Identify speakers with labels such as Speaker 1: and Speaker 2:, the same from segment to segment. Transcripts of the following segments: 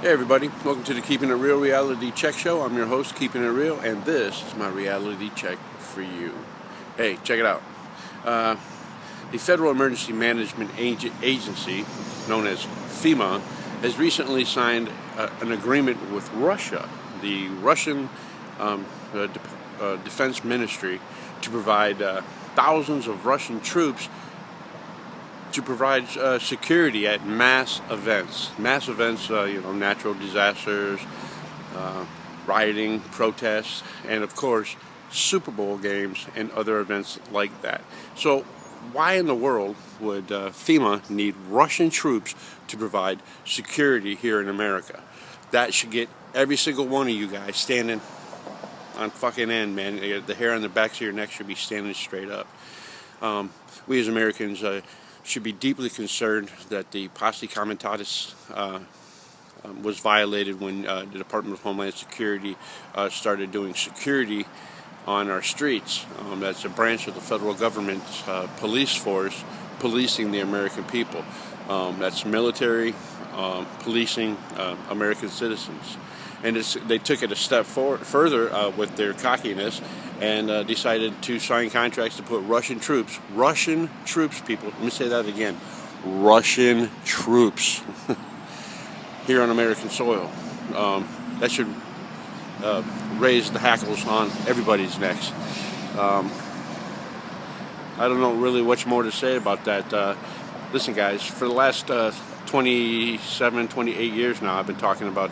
Speaker 1: Hey everybody, welcome to the Keeping It Real Reality Check Show. I'm your host, Keeping It Real, and this is my reality check for you. Hey, check it out. The Federal Emergency Management Agency, known as Fema, has recently signed an agreement with Russia, the Russian Defense Ministry, to provide thousands of Russian troops to provide security at mass events, natural disasters, rioting, protests, and of course, Super Bowl games and other events like that. So why in the world would FEMA need Russian troops to provide security here in America? That should get every single one of you guys standing on fucking end, man. The hair on the backs of your neck should be standing straight up. We as Americans should be deeply concerned that the Posse Comitatus was violated when the Department of Homeland Security started doing security on our streets. That's a branch of the federal government's police force policing the American people. That's military policing American citizens. And they took it a step further with their cockiness and decided to sign contracts to put Russian troops, people, let me say that again, Russian troops here on American soil. That should raise the hackles on everybody's necks. I don't know really much more to say about that. Listen guys, for the last 27, 28 years now, I've been talking about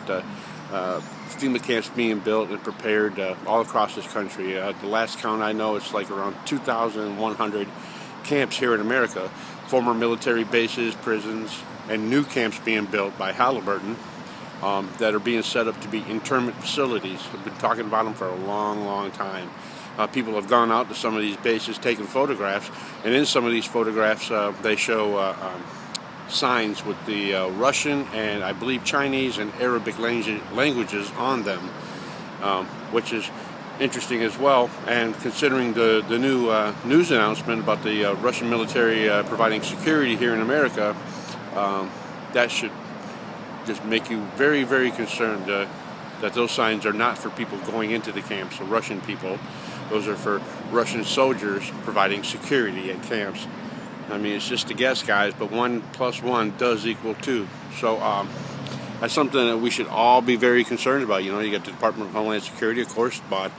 Speaker 1: FEMA camps being built and prepared all across this country. The last count I know, it's like around 2,100 camps here in America. Former military bases, prisons, and new camps being built by Halliburton that are being set up to be internment facilities. I've been talking about them for a long, long time. People have gone out to some of these bases, taken photographs, and in some of these photographs they show signs with the Russian and I believe Chinese and Arabic languages on them, which is interesting as well. And considering the new news announcement about the Russian military providing security here in America, that should just make you very, very concerned that those signs are not for people going into the camps, so Russian people. Those are for Russian soldiers providing security at camps. I mean, it's just a guess, guys, but 1 + 1 does equal 2. So that's something that we should all be very concerned about. You know, you got the Department of Homeland Security, of course, bought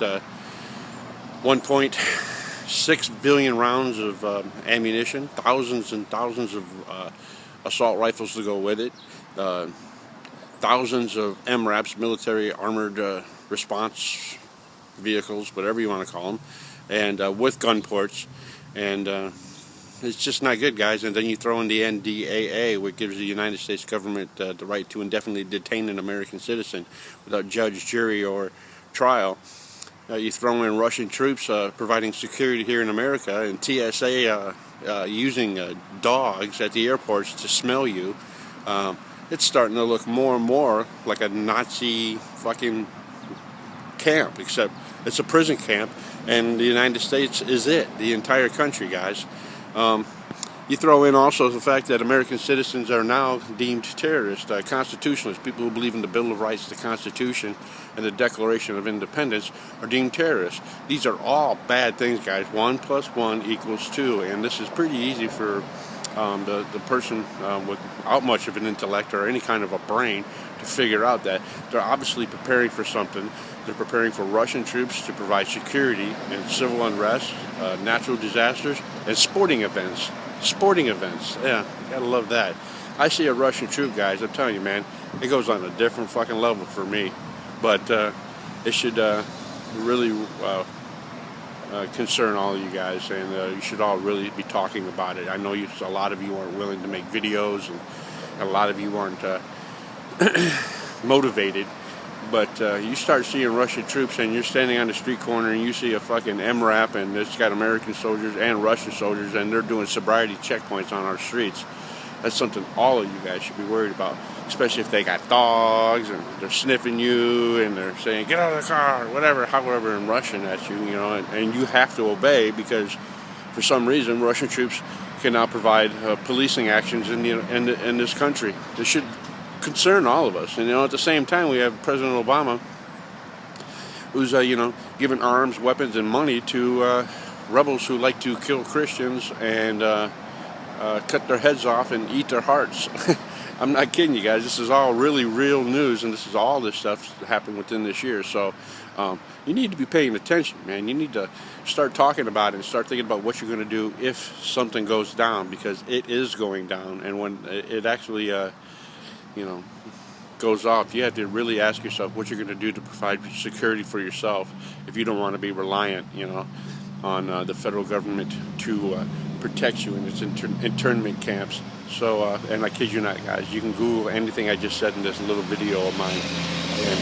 Speaker 1: 1.6 billion rounds of ammunition, thousands and thousands of assault rifles to go with it, thousands of MRAPs, military armored response vehicles, whatever you want to call them, and with gun ports, and it's just not good, guys. And then you throw in the NDAA, which gives the United States government the right to indefinitely detain an American citizen without judge, jury, or trial. You throw in Russian troops providing security here in America, and TSA using dogs at the airports to smell you. It's starting to look more and more like a Nazi fucking camp, except it's a prison camp, and the United States is it, the entire country, guys. You throw in also the fact that American citizens are now deemed terrorists, constitutionalists, people who believe in the Bill of Rights, the Constitution, and the Declaration of Independence are deemed terrorists. These are all bad things, guys. 1 + 1 = 2, and this is pretty easy for the person without much of an intellect or any kind of a brain to figure out that they're obviously preparing for something. They're preparing for Russian troops to provide security in civil unrest, natural disasters, and sporting events. Yeah, you gotta love that. I see a Russian troop, guys, I'm telling you, man, it goes on a different fucking level for me. But it should really concern all of you guys, and you should all really be talking about it. I know a lot of you aren't willing to make videos, and a lot of you aren't motivated. But you start seeing Russian troops and you're standing on the street corner and you see a fucking MRAP and it's got American soldiers and Russian soldiers and they're doing sobriety checkpoints on our streets. That's something all of you guys should be worried about, especially if they got dogs and they're sniffing you and they're saying, get out of the car, whatever, however in Russian at you, you know, and you have to obey because for some reason Russian troops can now provide policing actions in this country. This should concern all of us. And at the same time, we have President Obama, who's giving arms, weapons, and money to rebels who like to kill Christians and cut their heads off and eat their hearts. I'm not kidding you guys. This is all really real news, and this is all this stuff that happened within this year. So you need to be paying attention, man. You need to start talking about it and start thinking about what you're going to do if something goes down, because it is going down. And when it actually, goes off, you have to really ask yourself what you're going to do to provide security for yourself if you don't want to be reliant, on the federal government to protect you in its internment camps. So, and I kid you not, guys, you can Google anything I just said in this little video of mine, and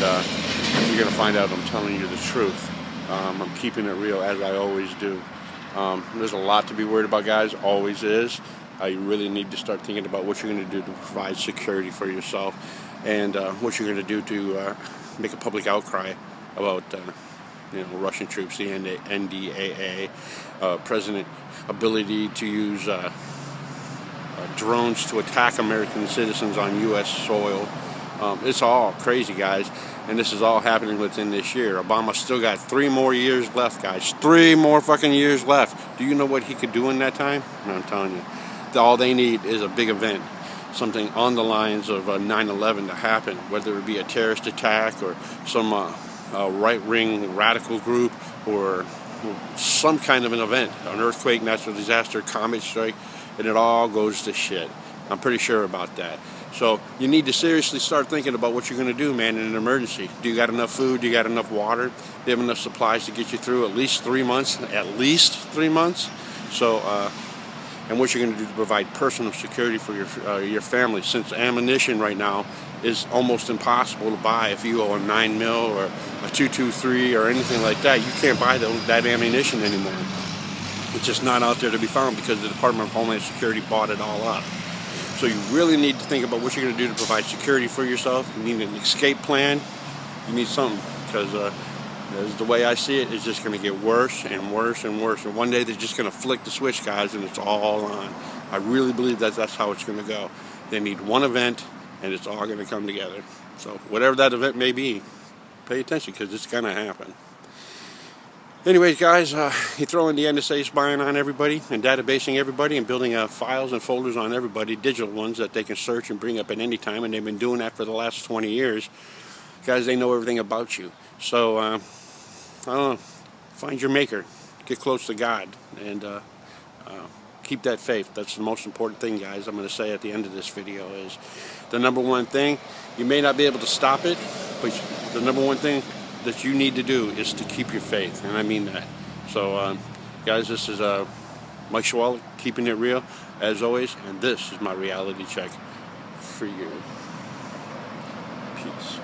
Speaker 1: you're going to find out I'm telling you the truth. I'm keeping it real, as I always do. There's a lot to be worried about, guys, always is. You really need to start thinking about what you're going to do to provide security for yourself, and what you're going to do to make a public outcry about Russian troops, the NDAA, President ability to use drones to attack American citizens on U.S. soil. It's all crazy, guys, and this is all happening within this year. Obama still got 3 more years left, guys. 3 more fucking years left. Do you know what he could do in that time? No, I'm telling you. All they need is a big event, something on the lines of 9/11 to happen, whether it be a terrorist attack or some right-wing radical group, or some kind of an event, an earthquake, natural disaster, comet strike, and it all goes to shit. I'm pretty sure about that. So you need to seriously start thinking about what you're going to do, man, in an emergency. Do you got enough food? Do you got enough water? Do you have enough supplies to get you through at least 3 months? At least 3 months? So, and what you're going to do to provide personal security for your family, since ammunition right now is almost impossible to buy. If you owe a 9mm or a 223 or anything like that, you can't buy that ammunition anymore. It's just not out there to be found because the Department of Homeland Security bought it all up. So you really need to think about what you're going to do to provide security for yourself. You need an escape plan. You need something, because as the way I see it, it's just going to get worse and worse and worse. And one day they're just going to flick the switch, guys, and it's all on. I really believe that's how it's going to go. They need one event, and it's all going to come together. So whatever that event may be, pay attention, because it's going to happen. Anyways, guys, you throw in the NSA spying on everybody and databasing everybody and building files and folders on everybody, digital ones that they can search and bring up at any time, and they've been doing that for the last 20 years. Guys, they know everything about you. So, I don't know, find your maker, get close to God, and keep that faith. That's the most important thing, guys. I'm going to say at the end of this video is the number one thing. You may not be able to stop it, but the number one thing that you need to do is to keep your faith, and I mean that. So, guys, this is Mike Schwalik, keeping it real, as always, and this is my reality check for you. Peace.